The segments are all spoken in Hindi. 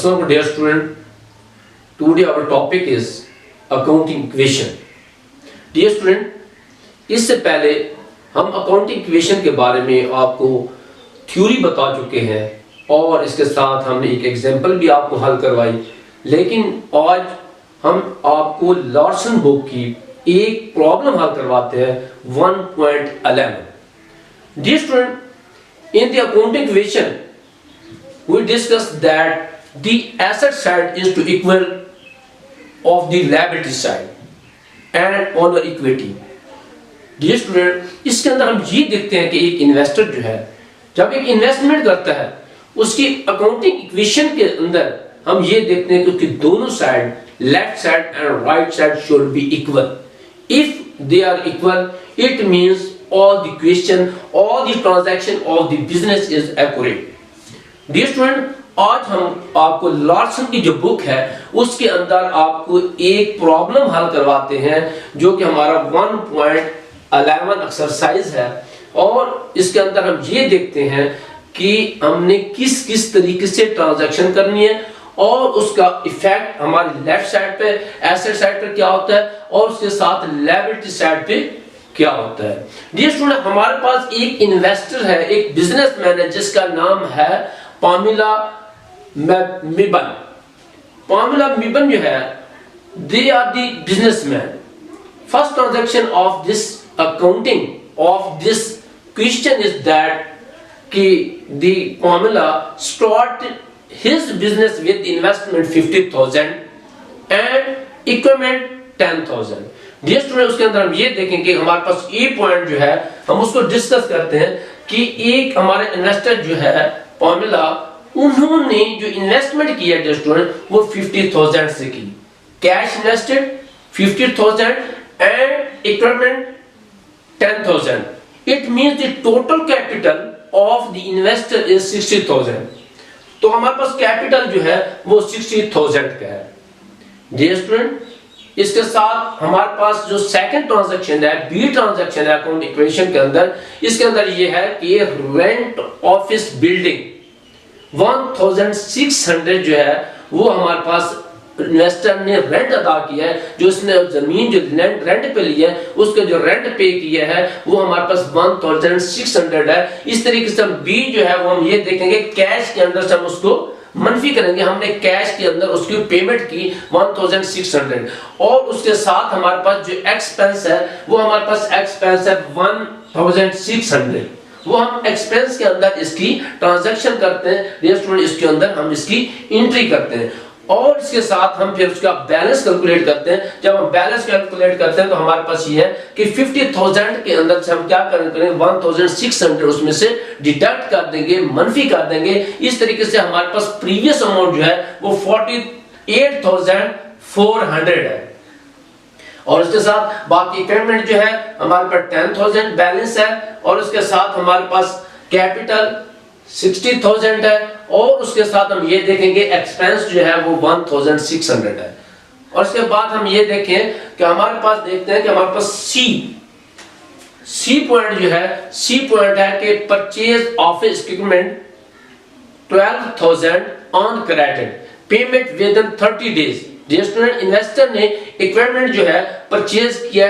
Assalamu dear student. Today our topic is accounting equation. Dear student, इससे पहले हम अकाउंटिंग इक्वेशन के बारे में आपको थ्योरी बता चुके हैं और इसके साथ हमने एक एग्जांपल भी आपको हल करवाई, लेकिन आज हम आपको लॉर्सन बुक की एक प्रॉब्लम हल करवाते हैं 1.11. Dear student, in the accounting equation we discussed that the asset side is to equal of the liability side and on the equity. Dear student, इसके अंदर हम ये देखते हैं कि एक इन्वेस्टर जो है जब एक इन्वेस्टमेंट करता है उसकी अकाउंटिंग इक्वेशन के अंदर हम ये देखते हैं कि उसकी दोनों side left side and right side should be equal. If they are equal it means all the question, all the transaction of the business is accurate. Dear student, आज हम आपको लॉर्सन की जो बुक है उसके अंदर आपको एक प्रॉब्लम हल करवाते हैं जो कि हमारा 1.11 एक्सरसाइज है और इसके अंदर हम ये देखते हैं कि हमने किस किस तरीके से ट्रांजैक्शन करनी है और उसका इफेक्ट हमारी लेफ्ट साइड पे एसेट साइड पे क्या होता है और उसके साथ लायबिलिटी साइड पे क्या होता है. डियर स्टूडेंट, हमारे पास एक इन्वेस्टर है, एक बिजनेसमैन है जिसका नाम है पामिला मिबन. पामिला मिबन जो है they are the businessman. First transaction of this accounting of this question is that कि the Pamela start his business with investment 50,000 and equipment 10,000. Dear student, उसके अंदर हम ये देखेंगे हमारे पास ए पॉइंट जो है हम उसको डिस्कस करते हैं कि एक हमारे इन्वेस्टर जो है पामिला, उन्होंने जो इन्वेस्टमेंट किया डियर स्टूडेंट वो 50,000 से की. Cash invested 50,000 and equipment 10,000. It means the total capital of the investor is 60,000. तो हमारे पास कैपिटल जो है वो 60,000 का है. डियर स्टूडेंट, इसके साथ हमारे पास जो सेकंड ट्रांजैक्शन है बी ट्रांजैक्शन है अकाउंट इक्वेशन के अंदर, इसके अंदर ये है कि रेंट ऑफिस बिल्डिंग 1600 जो है वो हमारे पास इन्वेस्टर ने रेंट अदा किया है. जो इसने जमीन जो रेंट पे ली है उसके जो रेंट पे किया है वो हमारे पास 1600 है. इस तरीके से हम बी जो है वो हम ये देखेंगे कैश के अंदर से हम उसको मनफी करेंगे. हमने कैश के अंदर उसकी पेमेंट की 1600 और उसके साथ हमारे पास जो एक्सपेंस है वो हमारे पास एक्सपेंस है 1600. वो हम एक्सपेंस के अंदर इसकी ट्रांजैक्शन करते हैं. डियर स्टूडेंट, इसके अंदर हम इसकी एंट्री करते हैं और इसके साथ हम फिर उसका बैलेंस कैलकुलेट करते हैं. जब हम बैलेंस कैलकुलेट करते हैं तो हमारे पास ये है कि 50,000 के अंदर से हम क्या करेंगे 1600 उसमें से डिडक्ट कर देंगे, मनफी कर देंगे. इस तरीके से हमारे पास प्रीवियस अमाउंट जो है वो 48,400 है और इसके साथ बाकी पेमेंट जो है हमारे पास 10,000 बैलेंस है और उसके साथ हमारे पास कैपिटल 60,000 है और उसके साथ हम ये देखेंगे एक्सपेंस जो है वो 1600 है. और इसके बाद हम ये देखें कि हमारे पास देखते हैं कि हमारे पास सी पॉइंट जो है सी पॉइंट है कि purchase of equipment 12,000 on credit payment within 30 days. Dear student, investor ने इक्विपमेंट जो है परचेज किया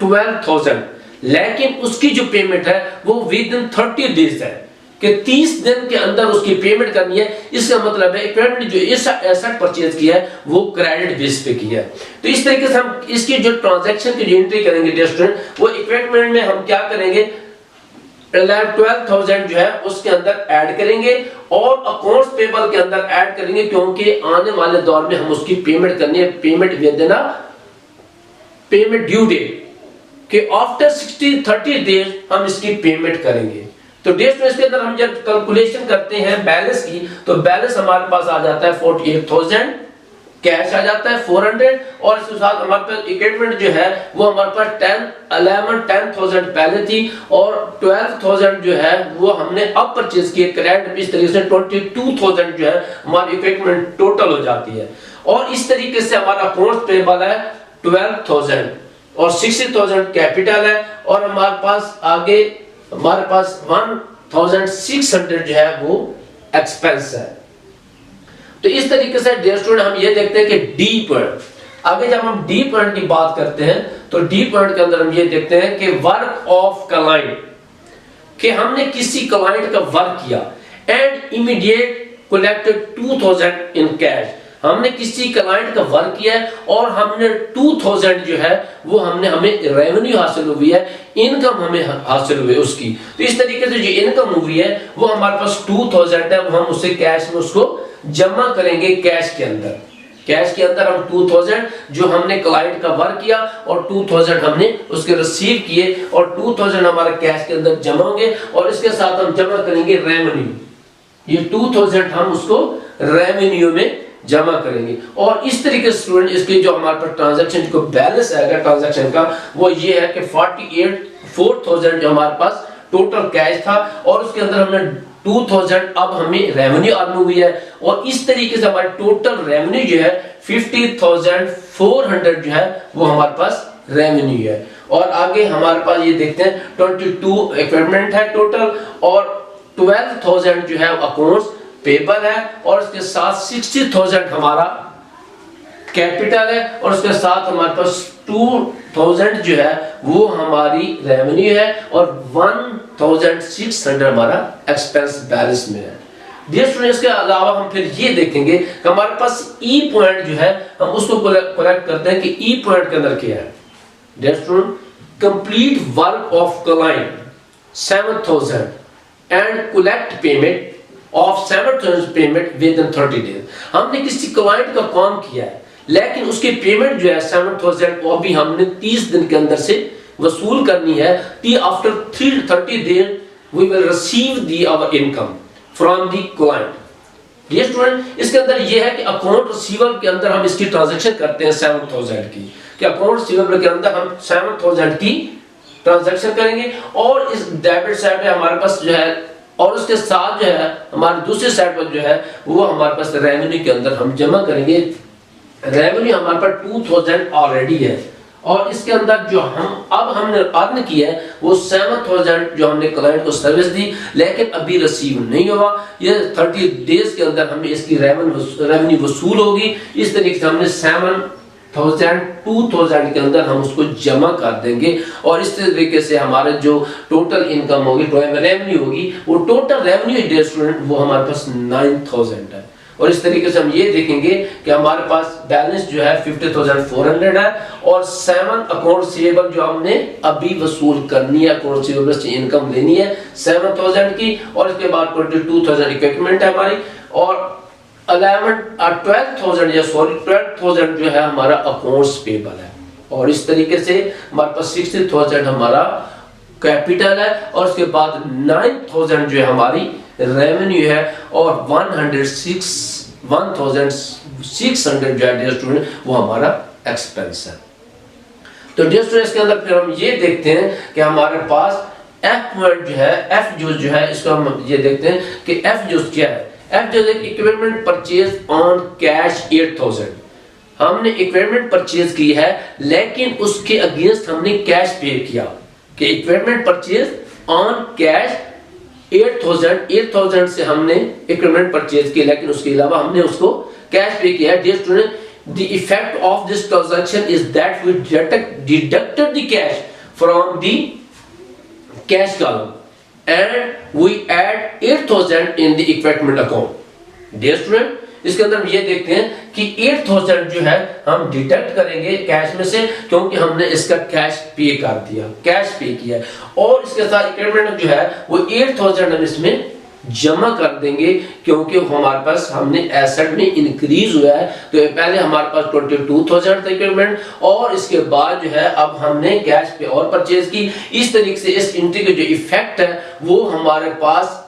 12,000 लेकिन उसकी जो पेमेंट है वो विद इन 30 डेज है कि 30 दिन के अंदर उसकी पेमेंट करनी है. इसका मतलब है इक्विपमेंट जो एसेट परचेज किया है वो क्रेडिट बेस पे किया है. तो इस तरीके से हम इसकी जो ट्रांजैक्शन की जो एंट्री करेंगे डियर स्टूडेंट वो इक्विपमेंट में हम क्या करेंगे 12,000 जो है उसके अंदर ऐड करेंगे और अकाउंट्स पेबल के अंदर ऐड करेंगे क्योंकि आने वाले दौर में हम उसकी पेमेंट करनी है. Payment within payment due date कि आफ्टर 30 डेज हम इसकी पेमेंट करेंगे. तो डेट में इसके अंदर हम जब कैलकुलेशन करते हैं बैलेंस की तो बैलेंस हमारे पास आ जाता है 48,000, कैश आ जाता है 400 और इसके साथ हमारे पास इक्विपमेंट जो है वो हमारे पास 10,000 पहले थी और 12,000 जो है वो हमने अब परचेज किए क्रेडिट. इस तरीके से 22,000 जो है हमारी इक्विपमेंट टोटल हो जाती है और इस तरीके से हमारा अकाउंट पेबल है 12,000 और 60,000 कैपिटल है और हमारे पास आगे हमारे पास 1600 जो है वो एक्सपेंस है. तो इस तरीके से डियर स्टूडेंट हम ये देखते हैं कि डी पॉइंट, आगे जब हम डी पॉइंट की बात करते हैं तो डी पॉइंट के अंदर हम ये देखते हैं कि वर्क ऑफ क्लाइंट, कि हमने किसी क्लाइंट का वर्क किया and immediate collected 2000 in cash, हमने किसी क्लाइंट का वर्क किया है और हमने 2000 जो है वो हमें रेवेन्यू हासिल हुई है, इनकम हमें हासिल हुई है उसकी। तो इस तरीके से जो इनकम हुई है वो हमारे पास 2000 है, वो हम उसे कैश में उसको जमा करेंगे कैश के अंदर। कैश के अंदर हम 2000 जो हमने क्लाइंट का वर्क किया और 2000 हमने उसके रिसीव किए और 2000 हमारे कैश के अंदर जमा होंगे और इसके साथ हम जमा करेंगे रेवेन्यू। ये 2000 हम उसको रेवेन्यू में जमा करेंगे और इस तरीके से स्टूडेंट इसके जो हमारे पास ट्रांजैक्शन को बैलेंस आएगा ट्रांजैक्शन का वो ये है कि 4000 जो हमारे पास टोटल कैश था और उसके अंदर हमने 2000 अब हमें रेवेन्यू अर्न हुई है और इस तरीके से हमारा टोटल रेवेन्यू जो है 50,400 जो है वो हमारे पास रेवेन्यू है। और आगे हमारे पास ये देखते हैं 22 इक्विपमेंट है टोटल और 12,000 जो है अकाउंट्स पेबल है और उसके साथ 60,000 हमारा कैपिटल है और उसके साथ हमारे पास 2,000 जो है वो हमारी रेवेन्यू है और 1,600 हमारा एक्सपेंस बैलेंस में है। डियर स्टूडेंट्स, के अलावा हम फिर ये देखेंगे कि हमारे पास ई पॉइंट जो है हम उसको कलेक्ट करते हैं कि ई पॉइंट के अंदर क्या है। Dear student, complete work of client 7,000 and collect payment of 7,000 payment within 30 days. हमने किसी क्लाइंट का काम किया है लेकिन उसकी पेमेंट जो है 7,000 वो भी हमने 30 दिन के अंदर से वसूल करनी है। After 30 days we will receive the our income from the client. ये स्टूडेंट, इसके अंदर ये है कि अकाउंट रिसीवेबल के अंदर हम इसकी ट्रांजैक्शन करते हैं 7,000 की, कि अकाउंट रिसीवेबल के अंदर हम 7,000 की ट्रांजैक्शन करेंगे और इस डेबिट साइड पे हमारे पास जो है और उसके साथ जो है हमारे दूसरे साइड पर जो है वो हमारे पास रेवेन्यू के अंदर हम जमा करेंगे। रेवेन्यू हमारे पास 2000 ऑलरेडी है और इसके अंदर जो हमने अर्न किया है वो 7,000 जो हमने क्लाइंट को सर्विस दी लेकिन अभी रिसीव नहीं हुआ। ये 30 डेज के अंदर हमें इसकी रेवेन्यू वसूल होगी। इस तरीके से हमने 2,000 के अंदर हम उसको जमा कर देंगे और इस तरीके से हमारे जो टोटल इनकम होगी, रेवेन्यू होगी, वो टोटल रेवेन्यू डियर स्टूडेंट वो हमारे पास 9,000 है। और इस तरीके से हम ये देखेंगे कि हमारे पास बैलेंस जो है 50,400 है और 7 अकाउंट रिसीवेबल जो हमने अभी वसूल करनी है, अकाउंट रिसीवेबल से इनकम लेनी है 7,000 की और इसके बाद 22,000 इक्विपमेंट है हमारी और 12,000 जो है हमारा अकाउंट्स पेबल है और इस तरीके से हमारे पास 60,000 हमारा कैपिटल है और उसके बाद 9,000 जो है हमारी रेवेन्यू है और 1,600 जो है डियर स्टूडेंट वो हमारा एक्सपेंस है। तो डियर स्टूडेंट, इसके अंदर फिर हम ये देखते हैं कि हमारे पास एफ पॉइंट जो है, एफ जो है इसको हम ये देखते हैं कि एफ जो क्या है। एफ जो है इक्विपमेंट परचेज ऑन कैश 8,000, हमने इक्विपमेंट परचेज की है लेकिन उसके अगेंस्ट हमने कैश पे किया कि इक्विपमेंट परचेज ऑन कैश 8,000 से हमने इक्विपमेंट परचेज किया लेकिन उसके अलावा हमने उसको कैश पे किया है। Dear student, the effect of this transaction is that we deducted the cash from the cash column and we add 8,000 in the equipment account. Dear student, इसके अंदर हम ये देखते हैं कि 8,000 जो है हम डिडक्ट करेंगे कैश में से क्योंकि हमने इसका कैश पे कर दिया, कैश पे किया और इसके साथ इक्विपमेंट जो है वो 8,000 हम इसमें जमा कर देंगे क्योंकि हमारे पास हमने एसेट में इंक्रीज हुआ है। तो पहले हमारे पास 22,000 था इक्विपमेंट और इसके बाद जो है अब हमने कैश पे और परचेज की। इस तरीके से इस एंट्री का जो इफेक्ट है वो हमारे पास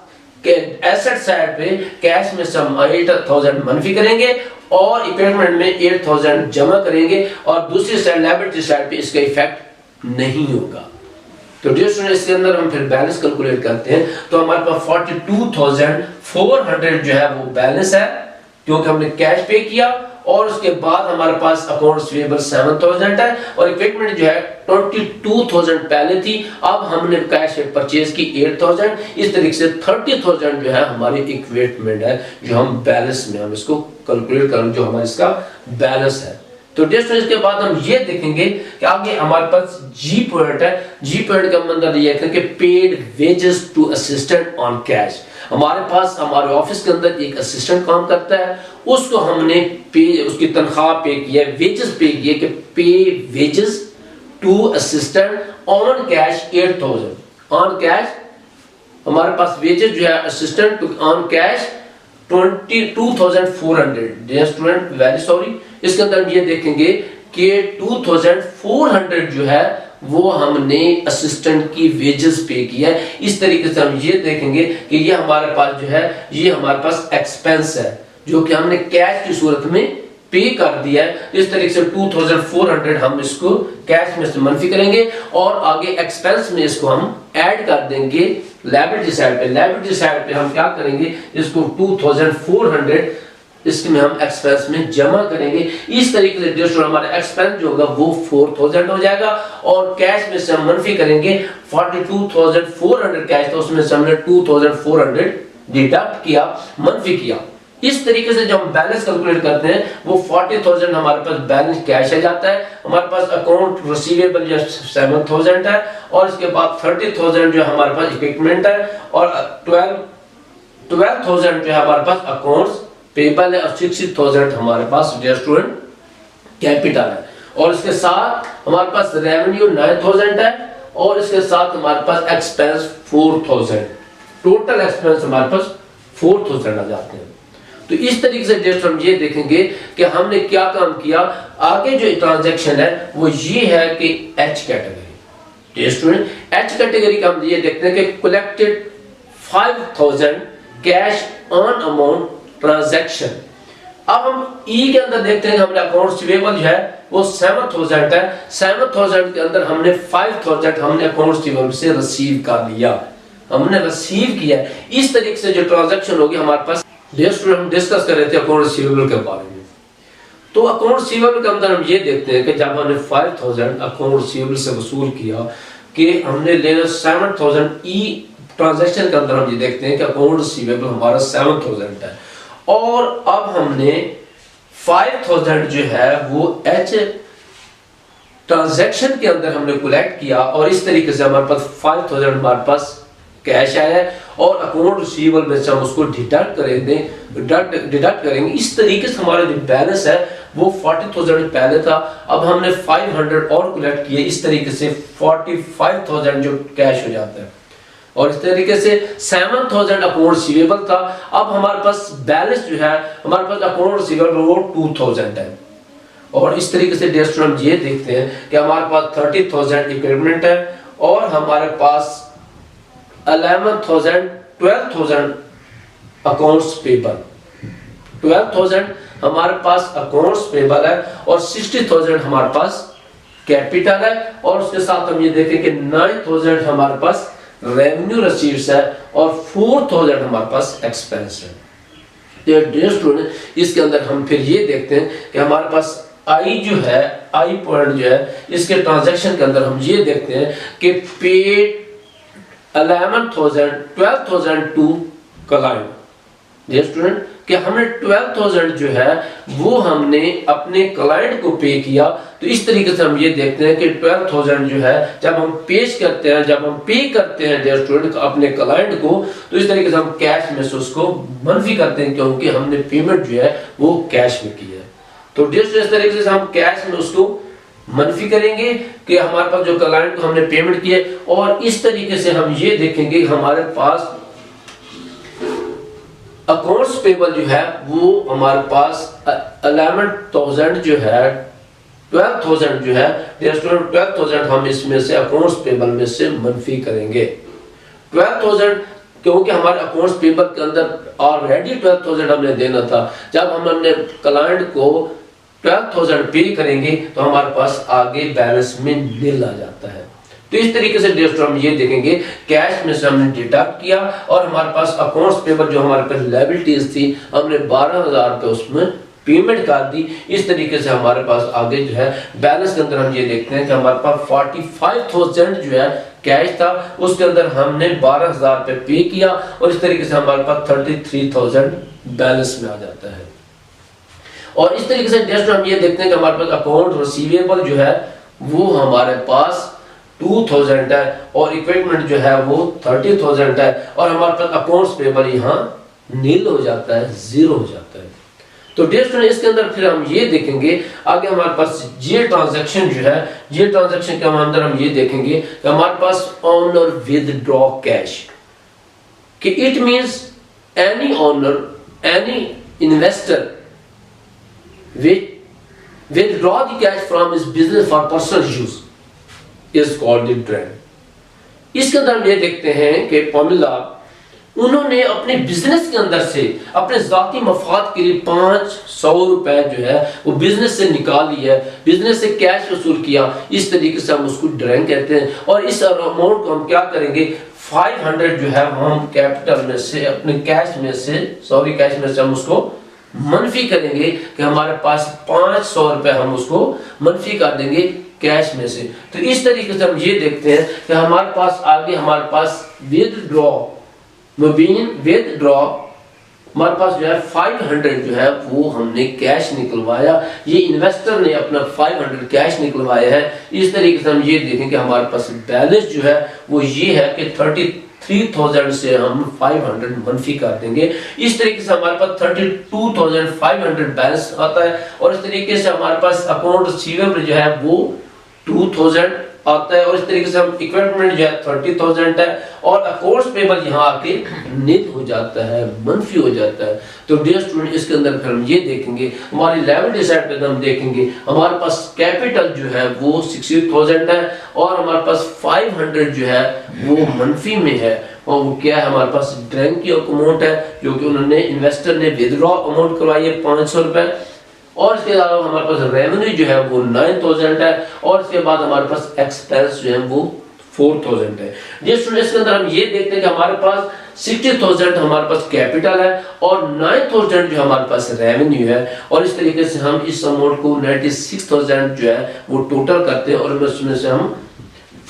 एसेट साइड पे कैश में से हम 8,000 मनफी करेंगे और इक्विपमेंट में 8,000 जमा करेंगे और दूसरी साइड लायबिलिटी साइड पे इसका इफेक्ट नहीं होगा। तो डियर स्टूडेंट, इसके अंदर हम फिर बैलेंस कैलकुलेट करते हैं तो हमारे पास 42,400 जो है वो बैलेंस है क्योंकि हमने कैश पे किया और उसके बाद हमारे पास अकाउंट रिसीवेबल 7000 है और इक्विपमेंट जो है 22,000 पहले थी, अब हमने कैश परचेज की 8000। इस तरीके से 30,000 जो है हमारी इक्विपमेंट है जो हम बैलेंस में हम इसको कैलकुलेट करें, जो हमारा इसका बैलेंस है। तो नेक्स्ट इसके बाद हम ये देखेंगे कि आगे हमारे पास जी पॉइंट है। जी पॉइंट का मतलब ये है कि paid wages to assistant on cash. हमारे पास हमारे ऑफिस के अंदर एक असिस्टेंट काम करता है, उसको हमने पे उसकी तनख्वाह पे की है, वेजेस पे की है कि pay wages to assistant on cash 8000 on cash. हमारे पास वेजेस जो है assistant on cash 22,400। Student very sorry, इसके अंदर ये देखेंगे कि 2400 जो है वो हमने असिस्टेंट की वेजेस पे किया है। इस तरीके से हम ये देखेंगे कि ये हमारे पास जो है ये हमारे पास एक्सपेंस है जो कि हमने कैश की सूरत में पे कर दिया है। इस तरीके से 2400 हम इसको कैश में से मनफी करेंगे और आगे एक्सपेंस में इसको हम ऐड कर देंगे लायबिलिटी साइड पे। लायबिलिटी साइड पे हम क्या करेंगे, इसको 2400 इसमें हम एक्सपेंस में जमा करेंगे। इस तरीके से जो हमारा एक्सपेंस जो होगा वो 4000 हो जाएगा और कैश में से हम मनफी करेंगे 42,400 कैश, तो उसमें से हमने 2400 डिडक्ट किया, मनफी किया। इस तरीके से जब हम बैलेंस कैलकुलेट करते हैं वो 40,000 हमारे पास बैलेंस कैश आ जाता है। हमारे पास अकाउंट रिसीवेबल जो 7000 है और इसके बाद 30,000 जो हमारे पास इक्विपमेंट है और 12,000 जो है हमारे पास अकाउंट्स पेबल है और 60,000 हमारे पास स्टूडेंट कैपिटल है। और इसके साथ हमारे पास रेवेन्यू 9,000 है और इसके साथ हमारे पास एक्सपेंस 4,000। टोटल एक्सपेंस हमारे पास 4,000 आ जाते हैं। तो इस तरीके से जस्ट हम ये देखेंगे कि हमने क्या काम किया। आगे जो ट्रांजैक्शन है वो ये है कि H category. Student H category का हम ये देखते हैं कि collected 5,000 cash on amount transaction. अब हम ई के अंदर देखते हैं कि हमने अकाउंट रिसीवेबल जो है वो 7,000 है। 7,000 के अंदर हमने 5,000 हमने अकाउंट रिसीवेबल से रिसीव कर लिया, हमने रिसीव किया। इस तरीके से जो ट्रांजैक्शन होगी हमारे पास हम डिस्कस कर रहे थे अकाउंट रिसीवेबल के बारे में। तो अकाउंट रिसीवेबल के अंदर हम ये देखते हैं कि जब हमने 5,000 अकाउंट रिसीवेबल से वसूल किया कि हमने लेना 7,000 ई ट्रांजैक्शन के अंदर हम ये देखते हैं कि अकाउंट रिसीवेबल हमारा 7,000 है और अब हमने 5,000 जो है वो एच ट्रांजैक्शन के अंदर हमने कलेक्ट किया और इस तरीके से हमारे पास 5,000 हमारे पास कैश आया है और अकाउंट रिसीवेबल में से हम उसको डिडक्ट करेंगे। इस तरीके से हमारा जो बैलेंस है वो 40,000 पहले था, अब हमने 500 और कलेक्ट किए। इस तरीके से 45,000 जो कैश हो जाता है और इस तरीके से 7,000 अकाउंट रिसीवेबल था। अब हमारे पास बैलेंस जो है हमारे पास अकाउंट रिसीवेबल वो 2,000 है और इस तरीके से डेस्ट हम ये देखते हैं कि हमारे पास 30,000 इक्विपमेंट है और हमारे पास 12,000 अकाउंट्स पेबल। 12,000 हमारे पास अकाउंट्स पेबल है और 60,000 हमारे पास कैपिटल है और उसके साथ हम ये देखें कि 9,000 हमारे पास रेवेन्यू रिसीव्स है और 4,000 हमारे पास एक्सपेंस है। तो डियर स्टूडेंट इसके अंदर हम फिर ये देखते हैं कि हमारे पास आई जो है, आई पॉइंट जो है, इसके ट्रांजैक्शन के अंदर हम ये देखते हैं कि paid 12,000 to client. Dear student कि हमने 12,000 जो है वो हमने अपने क्लाइंट को पे किया। तो इस तरीके से हम ये देखते हैं कि 12,000 जो है जब हम पेश करते हैं, जब हम पे करते हैं डियर स्टूडेंट अपने क्लाइंट को, तो इस तरीके से हम कैश में से उसको मनफी करते हैं क्योंकि हमने पेमेंट जो है वो कैश में की है। तो डियर स्टूडेंट इस तरीके से हम कैश में उसको मनफी करेंगे कि हमारे पास जो क्लाइंट को हमने पेमेंट किया और इस तरीके से हम ये देखेंगे हमारे पास अकाउंट्स पेबल जो है वो हमारे पास 11,000 जो है 12,000 जो है 12,000 हम इसमें से अकाउंट्स पेबल में से मनफी करेंगे। 12,000 क्योंकि हमारे अकाउंट्स पेबल के अंदर ऑलरेडी 12,000 हमने देना था। जब हम अपने क्लाइंट को 12,000 पे करेंगे तो हमारे पास आगे बैलेंस में नील आ जाता है। तो इस तरीके से दोस्तों हम ये देखेंगे कैश में से हमने डिडक्ट किया और हमारे पास अकाउंट्स पेबल जो हमारे पास लायबिलिटीज थी हमने 12,000 रुपए उसमें पेमेंट कर दी। इस तरीके से हमारे पास आगे जो है बैलेंस के अंदर हम ये देखते हैं कि हमारे पास 45,000 जो है कैश था, उसके अंदर हमने 12,000 रुपये पे किया और इस तरीके से हमारे पास 33,000 बैलेंस में आ जाता है। और इस तरीके से नेक्स्ट हम ये देखते हैं कि हमारे पास अकाउंट रिसीवेबल जो है वो हमारे पास 2,000 है और इक्विपमेंट जो है वो 30,000 है और हमारे पास अकाउंट्स पेबल यहाँ नील हो जाता है, जीरो हो जाता है। तो डियर स्टूडेंट इसके अंदर फिर हम ये देखेंगे आगे हमारे पास ये ट्रांजैक्शन जो है, ये ट्रांजैक्शन के अंदर हम ये देखेंगे कि हमारे पास ओनर विदड्रॉ कैश कि it means any owner, any investor withdraw the cash from his business for personal use is called the drain। इसके अंदर हम ये देखते हैं कि फॉर्मूला उन्होंने अपने बिजनेस के अंदर से अपने जाती मफाद के लिए 500 रुपए जो है वो बिजनेस से निकाल लिया, बिजनेस से कैश वसूल किया। इस तरीके से हम उसको ड्रेन कहते हैं। और इस अमाउंट को हम क्या करेंगे 500 जो है हम कैपिटल में से अपने कैश में से कैश में से हम उसको मनफी करेंगे कि हमारे पास 500 रुपए हम उसको मनफी कर देंगे कैश में से। तो इस तरीके से हम ये देखते हैं कि हमारे पास आगे हमारे पास विदड्रॉ हमारे पास जो है 500 जो है वो हमने कैश निकलवाया, ये इन्वेस्टर ने अपना 500 कैश निकलवाया है। इस तरीके से हम ये देखें कि हमारे पास बैलेंस जो है वो ये है कि 33,000 से हम 500 मनफी कर देंगे। इस तरीके से हमारे पास 32,500 बैलेंस आता है और इस तरीके से हमारे पास अकाउंट रिसीवेबल जो है वो 2,000 आता है और इस तरीके से हम इक्विपमेंट जो है 30,000 है और अकाउंट्स पेबल यहाँ आके निल हो जाता है, मनफी हो जाता है। तो डियर स्टूडेंट इसके अंदर फिर हम ये देखेंगे हमारी लायबिलिटी साइड पे हम देखेंगे हमारे पास कैपिटल जो है वो 60,000 है और हमारे पास 500 जो है वो मनफी में है और वो क्या है हमारे पास ड्रेन की अमाउंट है जो कि उन्होंने इन्वेस्टर ने विदड्रॉ अमाउंट करवाई है 500 रुपए और इसके अलावा हमारे पास रेवेन्यू जो है वो 9,000 है और इसके बाद हमारे पास एक्सपेंस जो है वो 4,000 है। जिस स्टूडेंट्स के अंदर हम ये देखते हैं कि हमारे पास 60,000 हमारे पास कैपिटल है और 9,000 जो हमारे पास रेवेन्यू है और इस तरीके से हम इस अमाउंट को 96,000 जो है वो टोटल करते हैं और उसमें से हम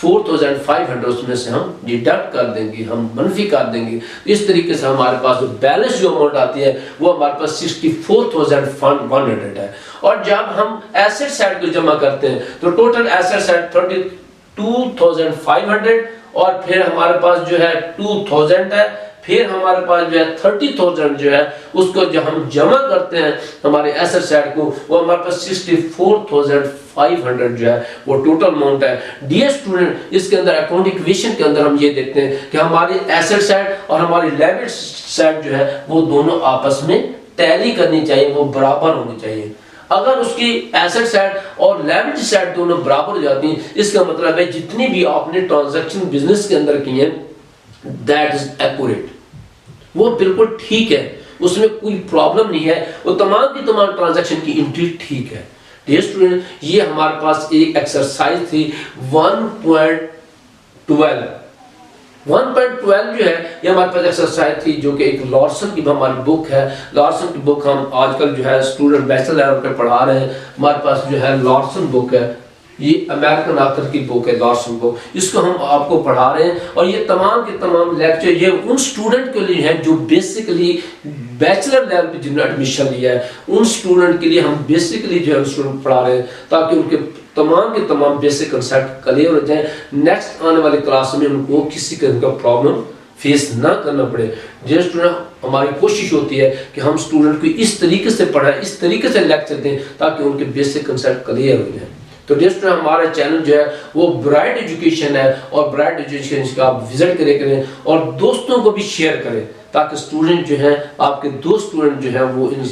4,500 उसमें से हम डिडक्ट कर देंगे, हम मनफी कर देंगे। इस तरीके से हमारे पास जो बैलेंस जो अमाउंट आती है वो हमारे पास 64,100 है। और जब हम एसेट साइड को जमा करते हैं तो टोटल एसेट साइड 32,500 और फिर हमारे पास जो है 2,000 है, फिर हमारे पास जो है 30,000 जो है उसको जब हम जमा करते हैं हमारे एसेट साइड को वो हमारे पास 64,500 जो है वो टोटल अमाउंट है। डियर स्टूडेंट इसके अंदर अकाउंट इक्वेशन के अंदर हम ये देखते हैं कि हमारी एसेट साइड और हमारी लायबिलिटी साइड जो है वो दोनों आपस में टैली करनी चाहिए, वो बराबर होनी चाहिए। अगर उसकी एसेट साइड और लायबिलिटी साइड दोनों बराबर हो जाती हैं इसका मतलब है जितनी भी आपने ट्रांजैक्शन बिजनेस के अंदर की है दैट इज एक्यूरेट, वो बिल्कुल ठीक है, उसमें कोई प्रॉब्लम नहीं है, वो तमाम की तमाम ट्रांजैक्शन की एंट्री ठीक है। डियर स्टूडेंट ये हमारे पास एक एक्सरसाइज थी 1.12 जो है ये हमारे पास एक्सरसाइज थी जो कि एक लॉर्सन की हमारी बुक है। लॉर्सन की बुक हम आजकल जो है स्टूडेंट बैचलर लेवल पे पढ़ा रहे हैं। हमारे पास जो है लॉर्सन बुक है, ये अमेरिकन ऑथर की बुक है लॉर्सन बुक, इसको हम आपको पढ़ा रहे हैं और ये तमाम के तमाम लेक्चर ये उन स्टूडेंट के लिए हैं जो बेसिकली बैचलर लेवल पे जिन्होंने एडमिशन लिया है उन स्टूडेंट के लिए हम बेसिकली जो है स्टूडेंट पढ़ा रहे हैं ताकि उनके तमाम के तमाम बेसिक कंसेप्ट क्लियर हो जाए, नेक्स्ट आने वाली क्लास में उनको किसी तरह का प्रॉब्लम फेस ना करना पड़े। जो स्टूडेंट हमारी कोशिश होती है कि हम स्टूडेंट को इस तरीके से पढ़ाएं, इस तरीके से लेक्चर दें ताकि उनके बेसिक कंसेप्ट क्लियर हो जाए। तो दोस्तों हमारा चैनल जो है वो ब्राइट एजुकेशन है और ब्राइट एजुकेशन का आप विजिट करें और दोस्तों को भी शेयर करें ताकि स्टूडेंट जो है आपके दोस्त स्टूडेंट जो है वो इन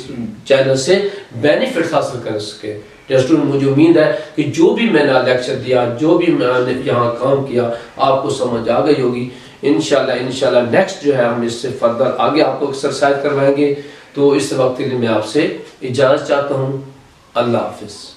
चैनल से बेनिफिट हासिल कर सके। स्टूडेंट मुझे उम्मीद है कि जो भी मैंने लेक्चर दिया, जो भी मैंने यहाँ काम किया आपको समझ आ गई होगी। इंशाल्लाह नेक्स्ट जो है हम इससे फर्दर आगे आपको एक्सरसाइज करवाएंगे। तो इस वक्त के लिए मैं आपसे इजाज़त चाहता हूँ। अल्लाह हाफिज़।